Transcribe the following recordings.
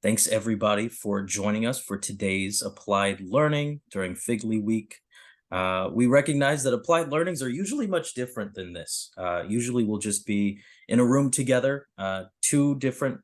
Thanks everybody for joining us for today's applied learning during FGLI week. We recognize that applied learnings are usually much different than this. Usually we'll just be in a room together, two different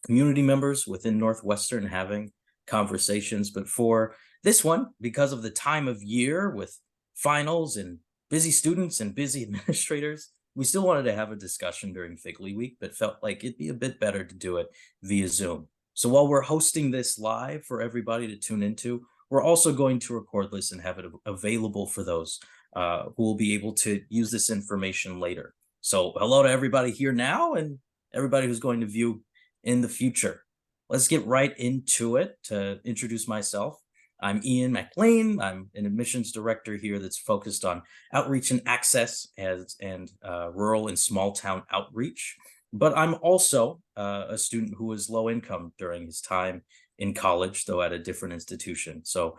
community members within Northwestern having conversations. But for this one, because of the time of year with finals and busy students and busy administrators, we still wanted to have a discussion during FGLI week, but felt like it'd be a bit better to do it via Zoom. So while we're hosting this live for everybody to tune into, we're also going to record this and have it available for those who will be able to use this information later. So hello to everybody here now and everybody who's going to view in the future. Let's get right into it. To introduce myself, I'm Ian McLean. I'm an admissions director here that's focused on outreach and access and rural and small town outreach. But I'm also a student who was low income during his time in college, though at a different institution. So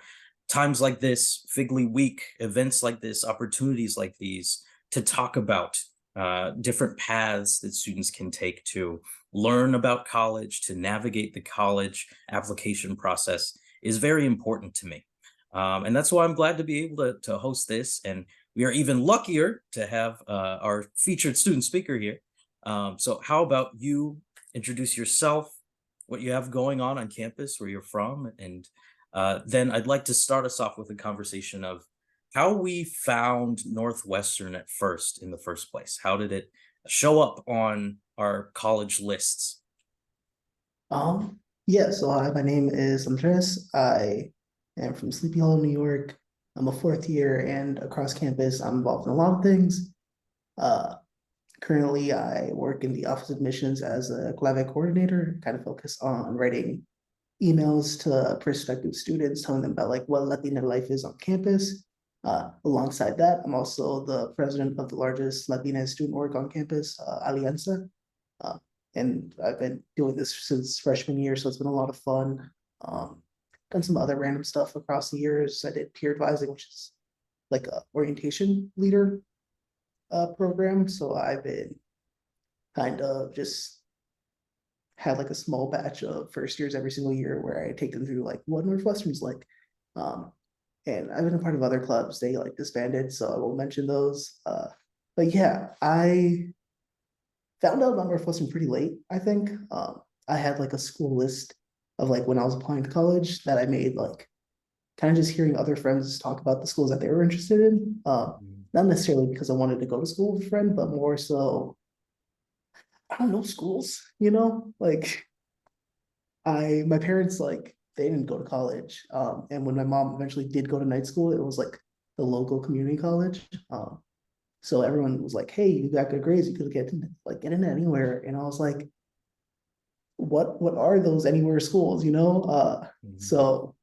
times like this, FGLI week, events like this, opportunities like these to talk about different paths that students can take to learn about college, to navigate the college application process is very important to me. And that's why I'm glad to be able to host this. And we are even luckier to have our featured student speaker here. So how about you introduce yourself, what you have going on campus, where you're from, and then I'd like to start us off with a conversation of how we found Northwestern at first in the first place. How did it show up on our college lists? Yeah, so hi, my name is Andres. I am from Sleepy Hollow, New York. I'm a fourth year and across campus, I'm involved in a lot of things. Uh, Currently, I work in the Office of Admissions as a Clave coordinator, kind of focus on writing emails to prospective students, telling them about like what Latina life is on campus. Alongside that, I'm also the president of the largest Latina student org on campus, Alianza. Uh, and I've been doing this since freshman year, so it's been a lot of fun. Done some other random stuff across the years. I did peer advising, which is like a orientation leader program. So I've been kind of just had like a small batch of first years every single year where I take them through like what Northwestern's like. Um, and I've been a part of other clubs. They like disbanded, so I won't mention those. But yeah, I found out about Northwestern pretty late, I think. I had like a school list of like when I was applying to college that I made like kind of just hearing other friends talk about the schools that they were interested in. Not necessarily because I wanted to go to school with a friend, but more so I don't know schools, like my parents like they didn't go to college. And when my mom eventually did go to night school, it was like the local community college. So everyone was like, "Hey, you got good grades. You could get in anywhere." And I was like, "What are those anywhere schools?" Mhm. So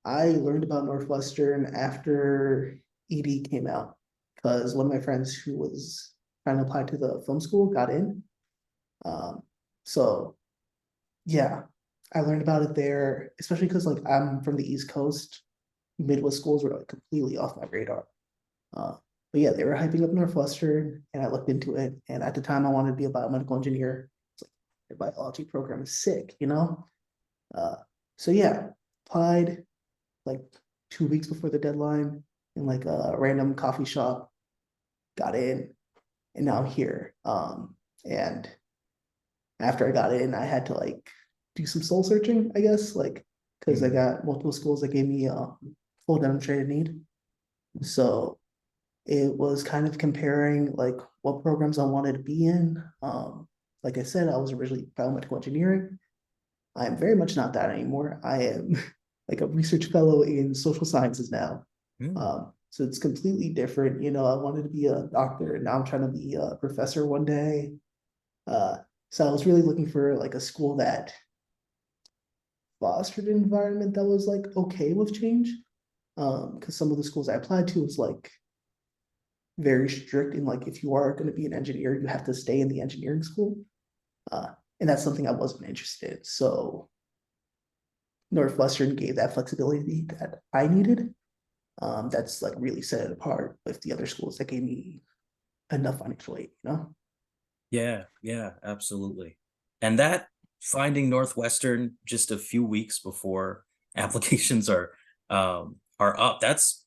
I learned about Northwestern after ED came out because one of my friends who was trying to apply to the film school got in. Um, so yeah, I learned about it there, especially because like I'm from the East Coast. Midwest schools were like completely off my radar. Uh, but yeah, they were hyping up Northwestern, and I looked into it. And at the time, I wanted to be a biomedical engineer. It's like their biology program is sick. Uh, so yeah, applied like 2 weeks before the deadline in like a random coffee shop, got in, and now I'm here. And after I got in, I had to like do some soul searching, I guess, like because I Mhm. got multiple schools that gave me full demonstrated need. So it was kind of comparing like what programs I wanted to be in. Like I said, I was originally biomedical engineering. I am very much not that anymore. I am like a research fellow in social sciences now. Mm. So it's completely different. I wanted to be a doctor, and now I'm trying to be a professor one day. Uh, so I was really looking for like a school that fostered an environment that was like okay with change. Because some of the schools I applied to was like very strict in like if you are going to be an engineer, you have to stay in the engineering school. Uh, and that's something I wasn't interested in. So Northwestern gave that flexibility that I needed. That's like really set it apart with the other schools that gave me enough financial aid. Yeah, yeah, absolutely. And that finding Northwestern just a few weeks before applications are up. That's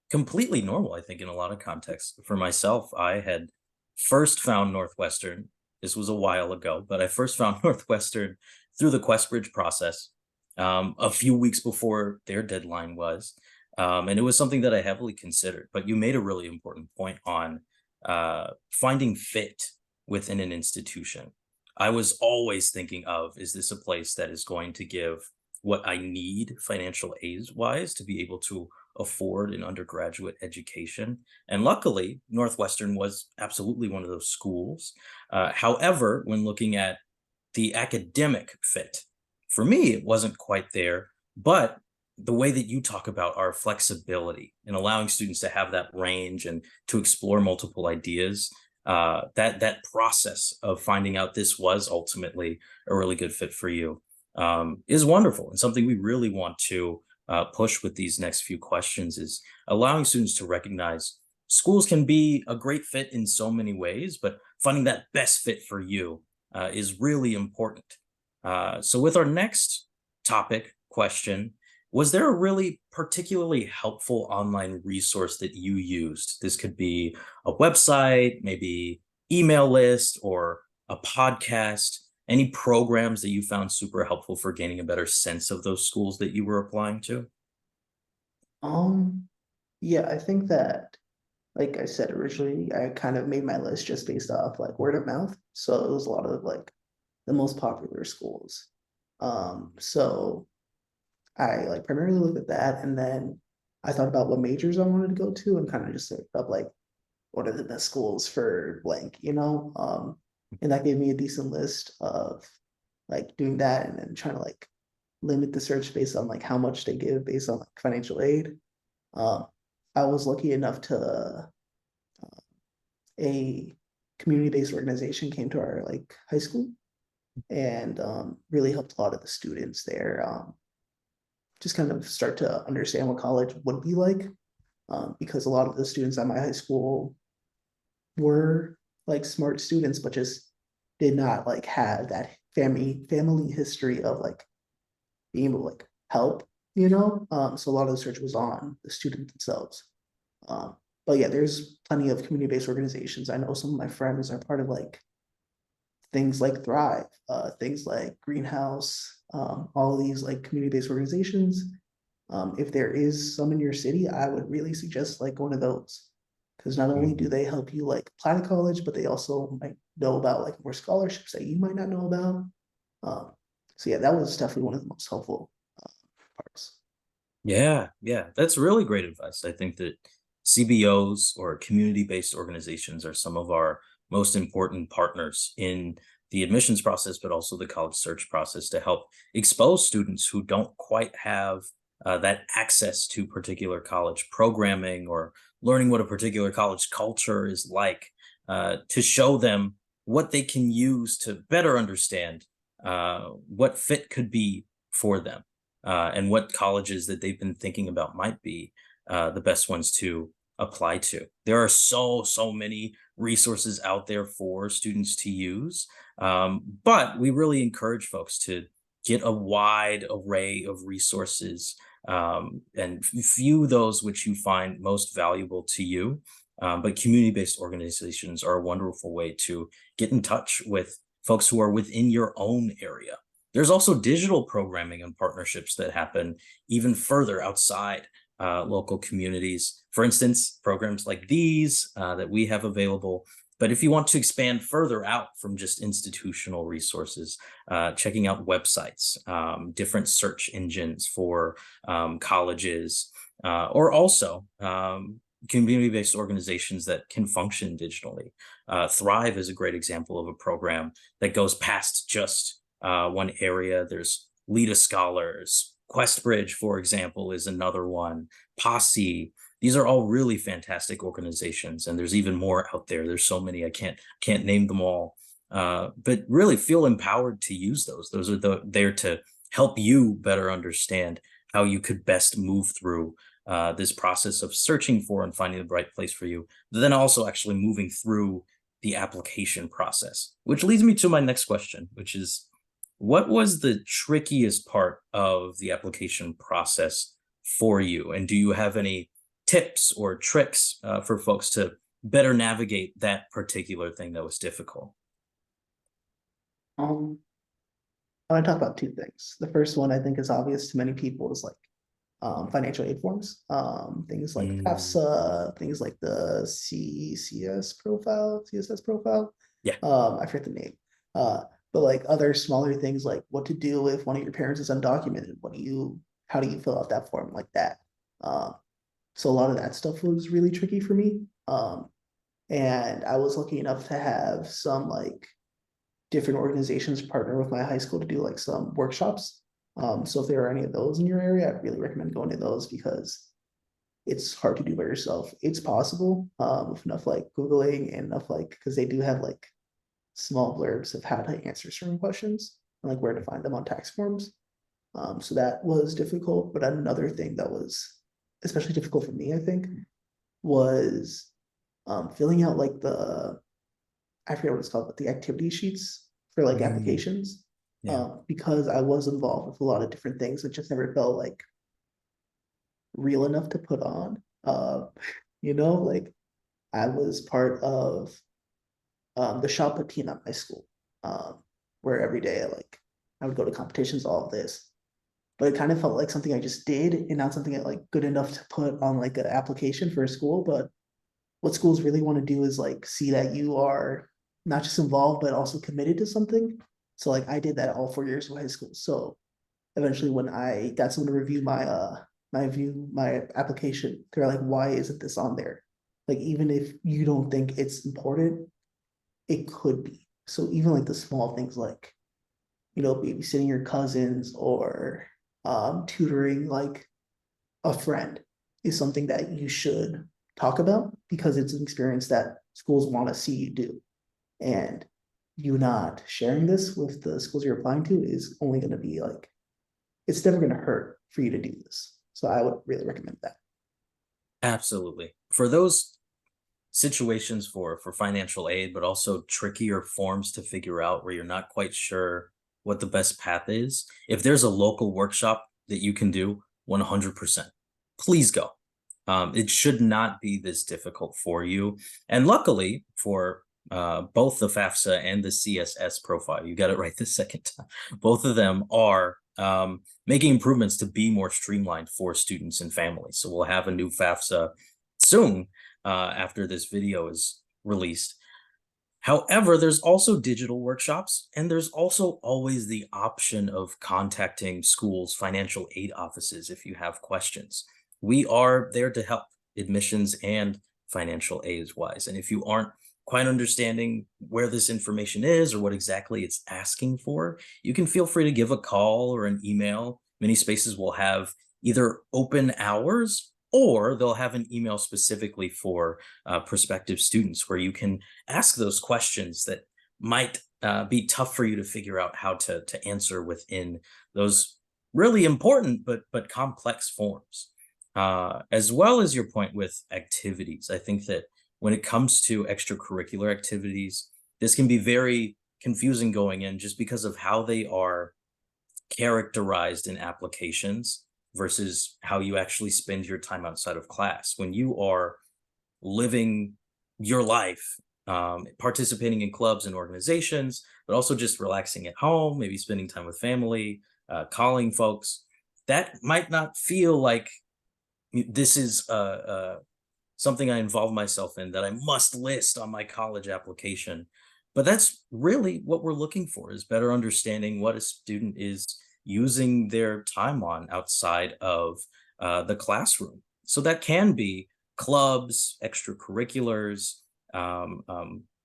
completely normal, I think, in a lot of contexts. For myself, I had first found Northwestern. This was a while ago, but I first found Northwestern through the QuestBridge process a few weeks before their deadline was. And it was something that I heavily considered. But you made a really important point on finding fit within an institution. I was always thinking of, is this a place that is going to give what I need financial aid wise to be able to afford an undergraduate education? And luckily, Northwestern was absolutely one of those schools. However, when looking at the academic fit, for me, it wasn't quite there. But the way that you talk about our flexibility and allowing students to have that range and to explore multiple ideas, that process of finding out this was ultimately a really good fit for you, is wonderful, and something we really want to push with these next few questions is allowing students to recognize schools can be a great fit in so many ways, but finding that best fit for you is really important. So with our next topic question, was there a really particularly helpful online resource that you used? This could be a website, maybe email list, or a podcast. Any programs that you found super helpful for gaining a better sense of those schools that you were applying to? Um, yeah, I think that, like I said originally, I kind of made my list just based off like word of mouth. So it was a lot of like the most popular schools. So I like primarily looked at that, and then I thought about what majors I wanted to go to and kind of just looked up like what are the best schools for blank, you know? And that gave me a decent list of like doing that and then trying to like limit the search based on like how much they give based on like financial aid. Um, I was lucky enough to a community-based organization came to our like high school and really helped a lot of the students there just kind of start to understand what college would be like because a lot of the students at my high school were like smart students, but just did not like have that family history of like being able to like help, you know. So a lot of the research was on the student themselves. Um, but yeah, there's plenty of community-based organizations. I know some of my friends are part of like things like Thrive, things like Greenhouse, all of these like community-based organizations. If there is some in your city, I would really suggest like one of those because not only do Mhm. they help you like apply to college, but they also might know about like more scholarships that you might not know about. Um, so yeah, that was definitely one of the most helpful parts. Yeah, yeah, that's really great advice. I think that CBOs or community-based organizations are some of our most important partners in the admissions process, but also the college search process to help expose students who don't quite have that access to particular college programming or learning what a particular college culture is like, to show them what they can use to better understand what fit could be for them, and what colleges that they've been thinking about might be the best ones to apply to. There are so many resources out there for students to use, but we really encourage folks to get a wide array of resources, and view those which you find most valuable to you. But community-based organizations are a wonderful way to get in touch with folks who are within your own area. There's also digital programming and partnerships that happen even further outside local communities. For instance, programs like these that we have available. But if you want to expand further out from just institutional resources, checking out websites, different search engines for colleges, or also community-based organizations that can function digitally. Thrive is a great example of a program that goes past just one area. There's Lita Scholars, QuestBridge, for example, is another one. Posse. These are all really fantastic organizations, and there's even more out there. There's so many I can't name them all. But really feel empowered to use those. Those are there to help you better understand how you could best move through this process of searching for and finding the right place for you, but then also actually moving through the application process. Which leads me to my next question, which is, What was the trickiest part of the application process for you? And do you have any tips or tricks for folks to better navigate that particular thing that was difficult? Um, I want to talk about two things. The first one I think is obvious to many people is like financial aid forms, things like Mm, FAFSA, things like the CSS profile. yeah. I forget the name. Uh, but like other smaller things like what to do if one of your parents is undocumented. How do you fill out that form like that? Um, so a lot of that stuff was really tricky for me. And I was lucky enough to have some like different organizations partner with my high school to do like some workshops. So if there are any of those in your area, I'd really recommend going to those because it's hard to do by yourself. It's possible with enough like Googling and enough like, because they do have like small blurbs of how to answer certain questions and like where to find them on tax forms. So that was difficult. But another thing that was especially difficult for me, I think, was filling out like I forget what it's called, but the activity sheets for like Mm, applications. yeah. Because I was involved with a lot of different things, it just never felt like real enough to put on. Like I was part of the shop team at my school, where every day I would go to competitions, all of this. But it kind of felt like something I just did and not something that like good enough to put on like an application for a school. But what schools really want to do is like see that you are not just involved but also committed to something. So like I did that all 4 years of high school. So eventually when I got someone to review my application, they're like, why isn't this on there? Like even if you don't think it's important, it could be. So even like the small things like, babysitting your cousins or tutoring like a friend is something that you should talk about because it's an experience that schools want to see you do. And you not sharing this with the schools you're applying to is only going to be like, it's never going to hurt for you to do this. So I would really recommend that. Absolutely. For those situations for financial aid, but also trickier forms to figure out where you're not quite sure what the best path is. If there's a local workshop that you can do, 100%, please go. It should not be this difficult for you. And luckily for both the FAFSA and the CSS profile, you got it right the second time. Both of them are making improvements to be more streamlined for students and families. So we'll have a new FAFSA soon after this video is released. However, there's also digital workshops, and there's also always the option of contacting schools' financial aid offices if you have questions. We are there to help admissions and financial aid wise. And if you aren't quite understanding where this information is or what exactly it's asking for, you can feel free to give a call or an email. Many spaces will have either open hours or they'll have an email specifically for prospective students where you can ask those questions that might be tough for you to figure out how to answer within those really important but complex forms. As well as your point with activities, I think that when it comes to extracurricular activities, this can be very confusing going in just because of how they are characterized in applications versus how you actually spend your time outside of class. When you are living your life, participating in clubs and organizations, but also just relaxing at home, maybe spending time with family, calling folks, that might not feel like this is something I involve myself in that I must list on my college application. But that's really what we're looking for is better understanding what a student is using their time on outside of the classroom. So that can be clubs, extracurriculars,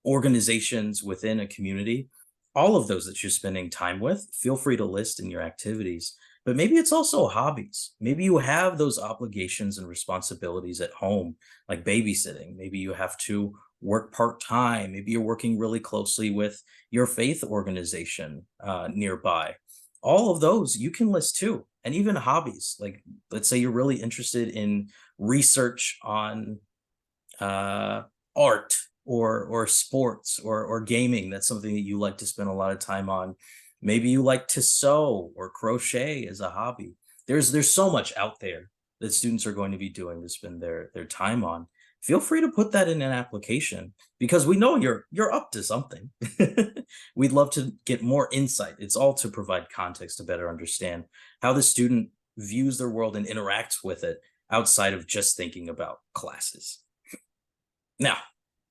organizations within a community, all of those that you're spending time with. Feel free to list in your activities. But maybe it's also hobbies. Maybe you have those obligations and responsibilities at home like babysitting. Maybe you have to work part time. Maybe you're working really closely with your faith organization nearby. All of those you can list too. And even hobbies. Like, let's say you're really interested in research on uh, art or sports or gaming. That's something that you like to spend a lot of time on. Maybe you like to sew or crochet as a hobby. There's so much out there that students are going to be doing to spend their time on. Feel free to put that in an application because we know you're up to something. We'd love to get more insight. It's all to provide context to better understand how the student views their world and interacts with it outside of just thinking about classes. Now,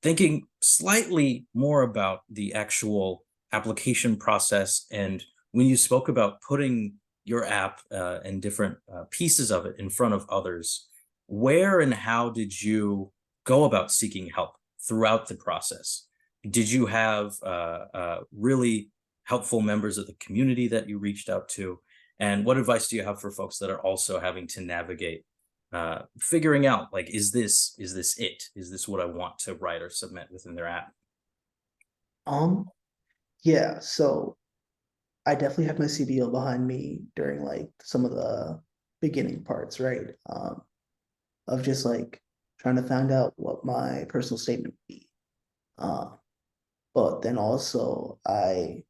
thinking slightly more about the actual application process, and when you spoke about putting your app and different pieces of it in front of others, where and how did you go about seeking help throughout the process? Did you have really helpful members of the community that you reached out to? And what advice do you have for folks that are also having to navigate figuring out, like, is this it? Is this what I want to write or submit within their app? Um, yeah, so I definitely have my CBO behind me during like some of the beginning parts, right? Of just like trying to find out what my personal statement would be. Uh, but then also I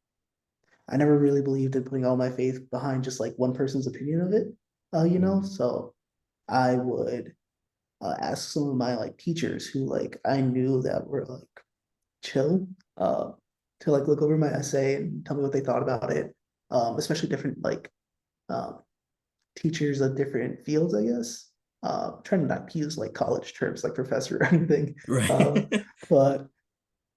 never really believed in putting all my faith behind just like one person's opinion of it. Mm, So I would ask some of my like teachers who like I knew that were like chill uh to like look over my essay and tell me what they thought about it. Especially different like um teachers of different fields, I guess. Trying to not use like college terms like professor or anything. Um, right. but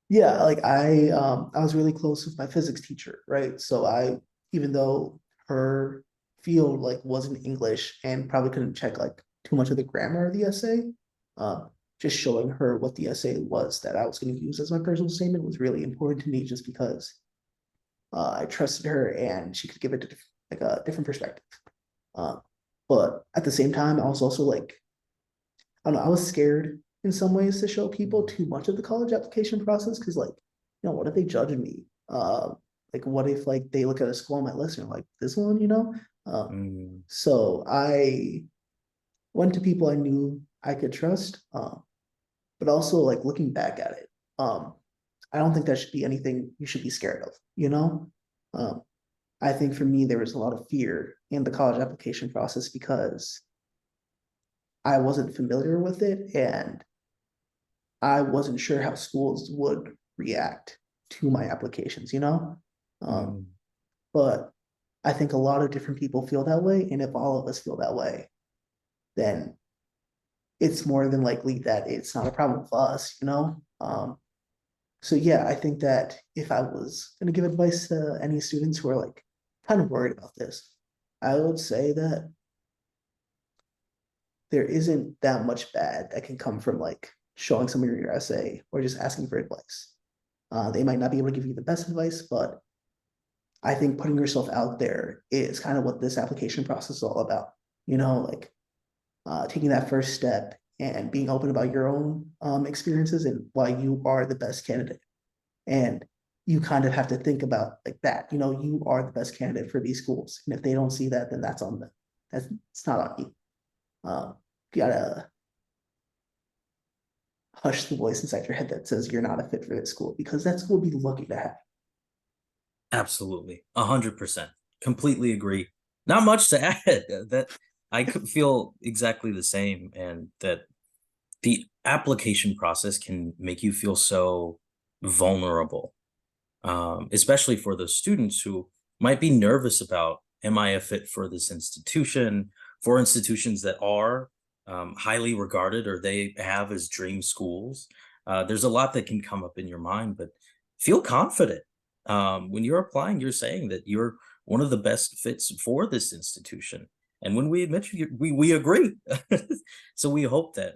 yeah, like I was really close with my physics teacher, right? So I even though her field like wasn't English and probably couldn't check like too much of the grammar of the essay, just showing her what the essay was that I was going to use as my personal statement was really important to me just because I trusted her and she could give it like a different perspective. Um, but at the same time, I was also like, I don't know, I was scared in some ways to show people Mm, too much of the college application process because, like, what if they judge me? Like, what if like they look at a school on my list and are like this one, you know? Um, mm, so I went to people I knew I could trust, but also like looking back at it, I don't think that should be anything you should be scared of, you know? Um, I think for me, there was a lot of fear in the college application process because I wasn't familiar with it and I wasn't sure how schools would react to my applications, you know? Um, mm, but I think a lot of different people feel that way. And if all of us feel that way, then it's more than likely that it's not a problem with us, you know? So yeah, I think that if I was going to give advice to any students who are like kind of worried about this, I would say that there isn't that much bad that can come from like showing someone your essay or just asking for advice. They might not be able to give you the best advice, but I think putting yourself out there is kind of what this application process is all about. Like taking that first step and being open about your own experiences and why you are the best candidate. And you kind of have to think about like that. You are the best candidate for these schools, and if they don't see that, then that's on them. That's It's not on you. You gotta hush the voice inside your head that says you're not a fit for this school because that school would be lucky to have. absolutely. 100%. Completely agree. Not much to add. That I could feel exactly the same, and that the application process can make you feel so vulnerable, especially for those students who might be nervous about, am I a fit for this institution, for institutions that are highly regarded or they have as dream schools. There's a lot that can come up in your mind, but feel confident. When you're applying, you're saying that you're one of the best fits for this institution. And when we admit you, we agree. So we hope that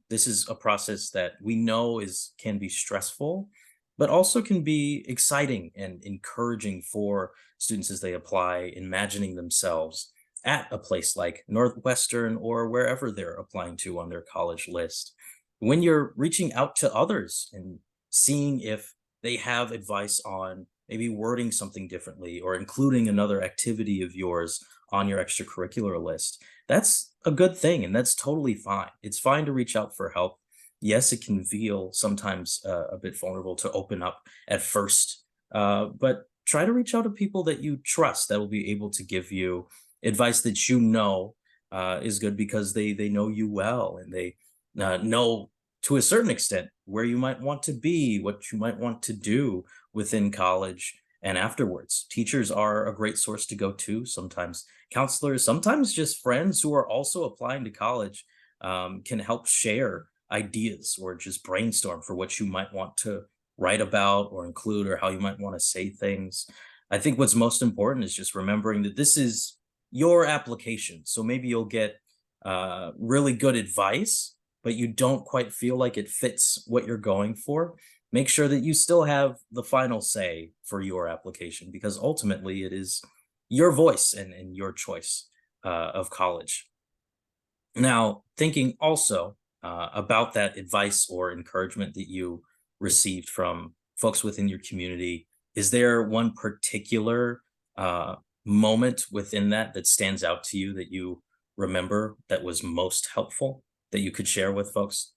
this is a process that we know can be stressful, but also can be exciting and encouraging for students as they apply, imagining themselves at a place like Northwestern or wherever they're applying to on their college list. When you're reaching out to others and seeing if they have advice on maybe wording something differently or including another activity of yours on your extracurricular list, that's a good thing and that's totally fine. It's fine to reach out for help. Yes, it can feel sometimes a bit vulnerable to open up at first, but try to reach out to people that you trust that will be able to give you advice that you know is good because they know you well, and they know to a certain extent where you might want to be, what you might want to do within college and afterwards. Teachers are a great source to go to. Sometimes counselors, sometimes just friends who are also applying to college can help share ideas or just brainstorm for what you might want to write about or include, or how you might want to say things. I think what's most important is just remembering that this is your application. So maybe you'll get really good advice, but you don't quite feel like it fits what you're going for. Make sure that you still have the final say for your application, because ultimately it is your voice and your choice of college. Now, thinking also about that advice or encouragement that you received from folks within your community, is there one particular moment within that that stands out to you that you remember that was most helpful that you could share with folks?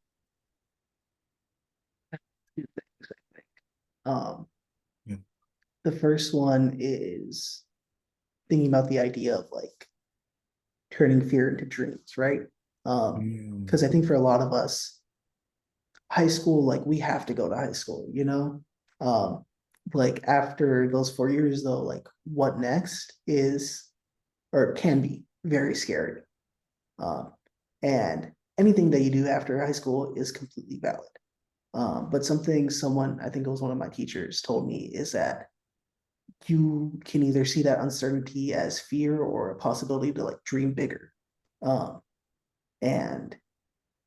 Two things, I think. Um, Mm. the first one is thinking about the idea of like turning fear into dreams, right? Because I Mm. think for a lot of us, high school, like we have to go to high school, you know? Um, like after those 4 years though, like what next is or can be very scary. Um, and anything that you do after high school is completely valid. But something someone, I think it was one of my teachers, told me is that you can either see that uncertainty as fear or a possibility to like dream bigger. Um, and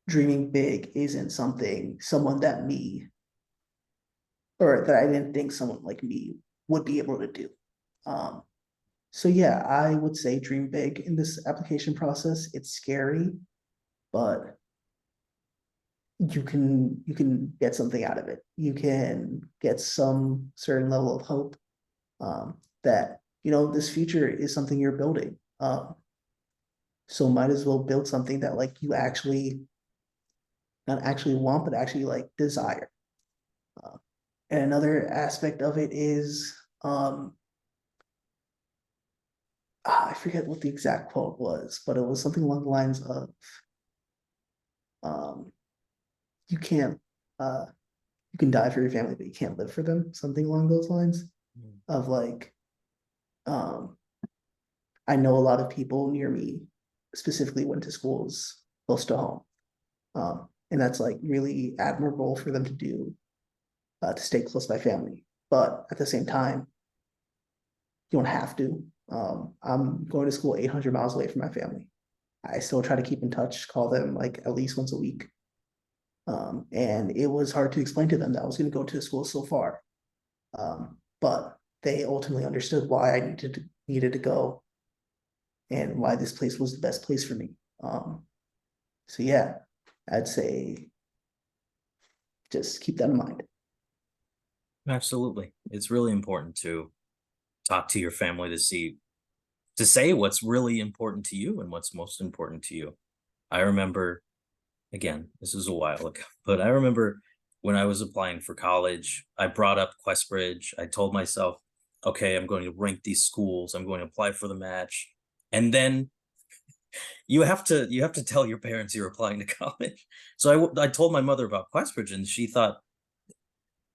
dreaming big isn't something someone that me or that I didn't think someone like me would be able to do. Um, so yeah, I would say dream big in this application process. It's scary, but you can get something out of it. You can get some certain level of hope that this future is something you're building. So might as well build something that like you actually not actually want, but actually like desire. Uh, and another aspect of it is I forget what the exact quote was, but it was something along the lines of um, you can't uh, you can die for your family, but you can't live for them. Something along those lines Mm. of like um, I know a lot of people near me specifically went to schools close to home. And that's like really admirable for them to do to stay close by family. But at the same time, you don't have to. I'm going to school 800 miles away from my family. I still try to keep in touch, call them like at least once a week. And it was hard to explain to them that I was going to go to a school so far. But they ultimately understood why I needed to go and why this place was the best place for me. So yeah, I'd say just keep that in mind. Absolutely. It's really important to talk to your family to say what's really important to you and what's most important to you. I remember, again, this was a while ago, but I remember when I was applying for college, I brought up Questbridge. I told myself, okay, I'm going to rank these schools. I'm going to apply for the match. And then you have to tell your parents you're applying to college. So I told my mother about Questbridge, and she thought,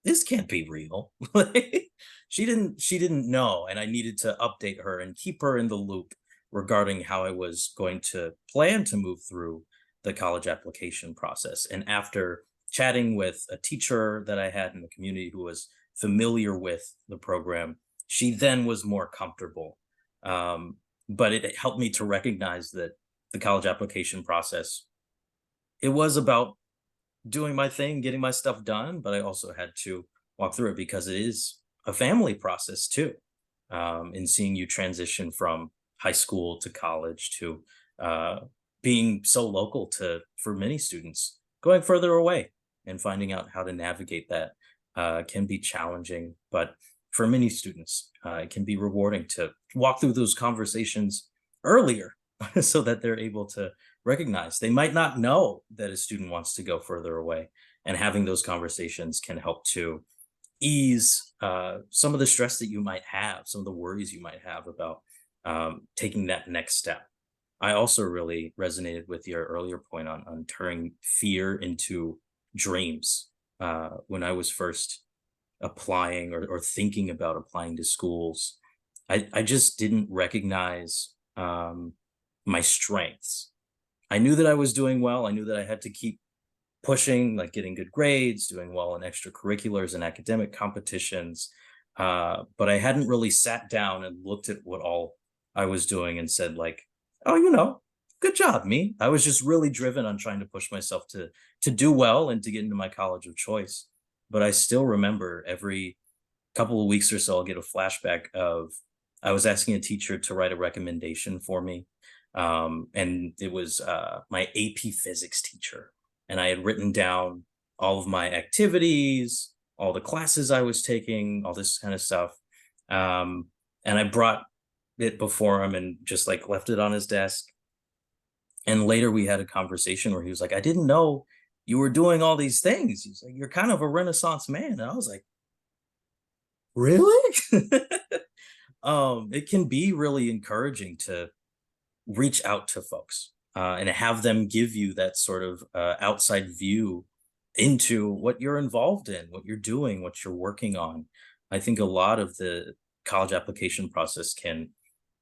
this can't be real. Like, she didn't know, and I needed to update her and keep her in the loop regarding how I was going to plan to move through the college application process. And after chatting with a teacher that I had in the community who was familiar with the program, she then was more comfortable. Um, but it helped me to recognize that the college application process, it was about doing my thing, getting my stuff done, but I also had to walk through it because it is a family process too. In seeing you transition from high school to college to uh, being so local to, for many students, going further away and finding out how to navigate that can be challenging. But for many students, it can be rewarding to walk through those conversations earlier so that they're able to recognize they might not know that a student wants to go further away, and having those conversations can help to ease some of the stress that you might have, some of the worries you might have about taking that next step. I also really resonated with your earlier point on turning fear into dreams. When I was first applying or thinking about applying to schools, I just didn't recognize my strengths. I knew that I was doing well. I knew that I had to keep pushing, like getting good grades, doing well in extracurriculars and academic competitions. But I hadn't really sat down and looked at what all I was doing and said, like, oh, good job, me. I was just really driven on trying to push myself to do well and to get into my college of choice. But I still remember every couple of weeks or so, I'll get a flashback of I was asking a teacher to write a recommendation for me. And it was my AP physics teacher. And I had written down all of my activities, all the classes I was taking, all this kind of stuff. And I brought it before him and just like left it on his desk. And later we had a conversation where he was like, I didn't know you were doing all these things. He's like, you're kind of a Renaissance man. And I was like, really? It can be really encouraging to reach out to folks and have them give you that sort of outside view into what you're involved in, what you're doing, what you're working on. I think a lot of the college application process can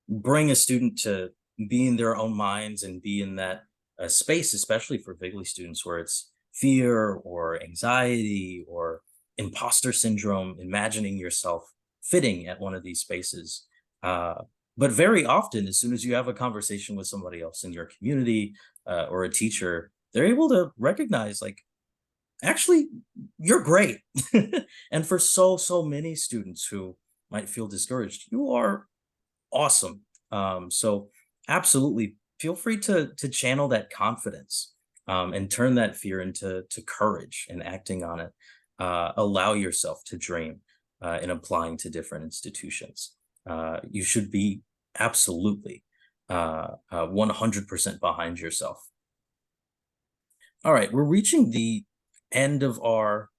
bring a student to be in their own minds and be in that space, especially for FGLI students, where it's fear or anxiety or imposter syndrome, imagining yourself fitting at one of these spaces. But very often, as soon as you have a conversation with somebody else in your community or a teacher, they're able to recognize, like, actually, you're great. And for so many students who might feel discouraged, you are awesome. So absolutely feel free to channel that confidence and turn that fear into courage and acting on it. Allow yourself to dream in applying to different institutions. You should be absolutely 100% behind yourself. All right, we're reaching the end of our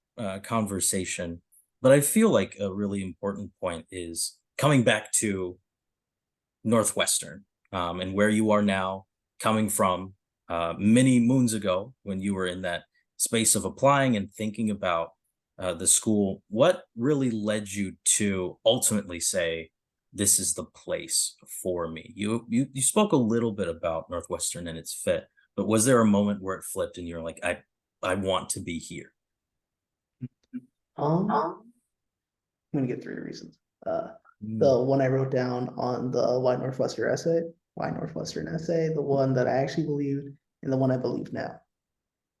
conversation, but I feel like a really important point is coming back to Northwestern and where you are now, coming from many moons ago when you were in that space of applying and thinking about the school. What really led you to ultimately say, this is the place for me? You spoke a little bit about Northwestern and its fit, but was there a moment where it flipped and you're like, I want to be here? I'm gonna get three reasons. Mm. The one I wrote down on the Why Northwestern essay, the one that I actually believed, and the one I believe now.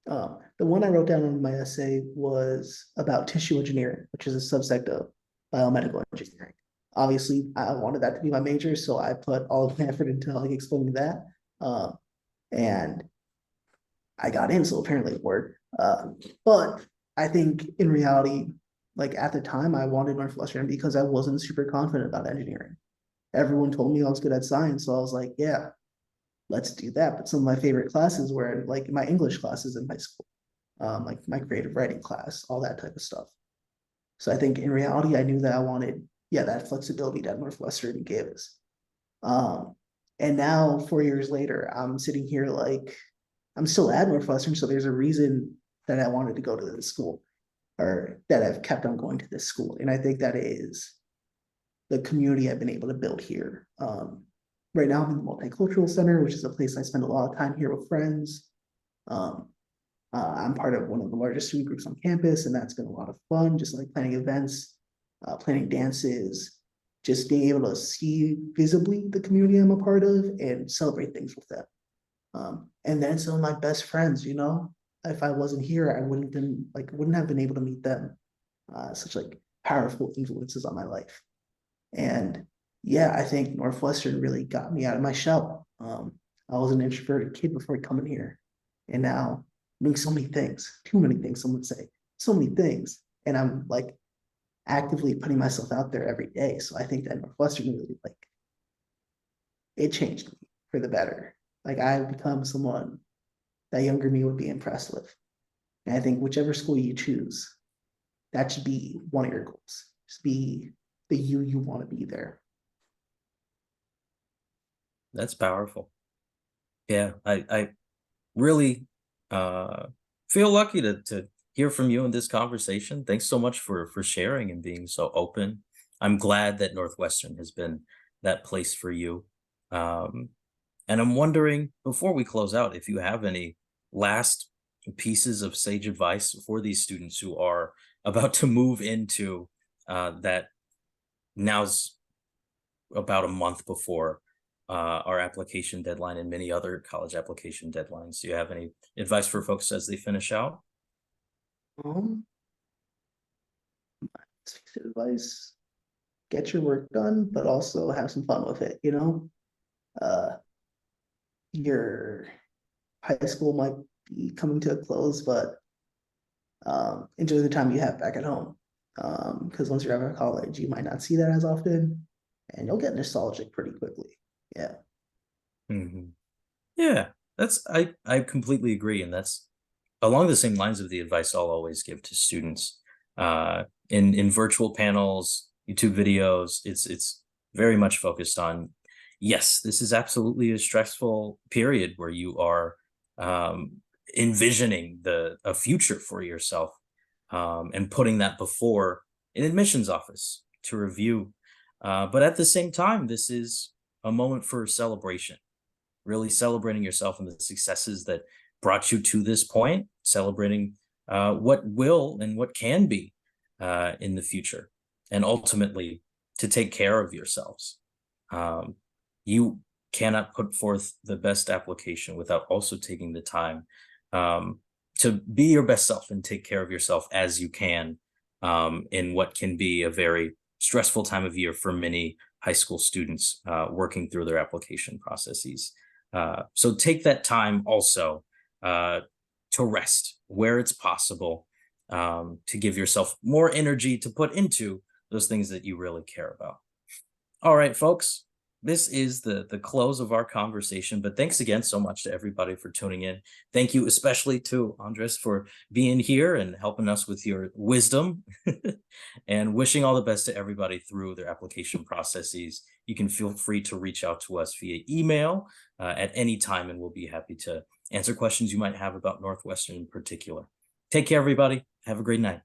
The one I wrote down in my essay was about tissue engineering, which is a subsect of biomedical engineering. Obviously, I wanted that to be my major, so I put all of my effort into like explaining that. And I got in, so apparently it worked. But I think in reality, like at the time, I wanted Northwestern because I wasn't super confident about engineering. Everyone told me I was good at science, so I was like, yeah, let's do that. But some of my favorite classes were like my English classes in high school, like my creative writing class, all that type of stuff. So I think in reality, I knew that I wanted, yeah, that flexibility that Northwestern gave us. Um, and now 4 years later, I'm sitting here like I'm still at Northwestern, so there's a reason that I wanted to go to this school or that I've kept on going to this school. And I think that is the community I've been able to build here. Right now, I'm in the Multicultural Center, which is a place I spend a lot of time here with friends. Um, I'm part of one of the largest student groups on campus, and that's been a lot of fun, just like planning events, planning dances, just being able to see visibly the community I'm a part of and celebrate things with them. And then some of my best friends, if I wasn't here, I wouldn't have been able to meet them. Such like powerful influences on my life. And yeah, I think Northwestern really got me out of my shell. I was an introverted kid before coming here, and now I'm doing so many things, too many things, some would say, so many things. And I'm like actively putting myself out there every day. So I think that Northwestern really like it changed me for the better. Like I've become someone that younger me would be impressed with. And I think whichever school you choose, that should be one of your goals. Just be the you want to be there. That's powerful. Yeah, I really uh feel lucky to hear from you in this conversation. Thanks so much for sharing and being so open. I'm glad that Northwestern has been that place for you. Um, and I'm wondering, before we close out, if you have any last pieces of sage advice for these students who are about to move into that. Now's about a month before our application deadline and many other college application deadlines. Do you have any advice for folks as they finish out? Um, advice: get your work done, but also have some fun with it. Uh, your high school might be coming to a close, but enjoy the time you have back at home. Because once you're out of college, you might not see that as often, and you'll get nostalgic pretty quickly. Yeah. Mhm. Yeah, I completely agree, and that's along the same lines of the advice I'll always give to students in virtual panels, YouTube videos. It's very much focused on, yes, this is absolutely a stressful period where you are um, envisioning the a future for yourself and putting that before an admissions office to review. But at the same time, this is a moment for celebration, really celebrating yourself and the successes that brought you to this point, celebrating what will and what can be in the future, and ultimately to take care of yourselves. Um, you cannot put forth the best application without also taking the time um, to be your best self and take care of yourself as you can in what can be a very stressful time of year for many high school students working through their application processes. So take that time also uh, to rest where it's possible, to give yourself more energy to put into those things that you really care about. All right, folks, this is the close of our conversation. But thanks again so much to everybody for tuning in. Thank you especially to Andres for being here and helping us with your wisdom, and wishing all the best to everybody through their application processes. You can feel free to reach out to us via email at any time, and we'll be happy to answer questions you might have about Northwestern in particular. Take care, everybody. Have a great night.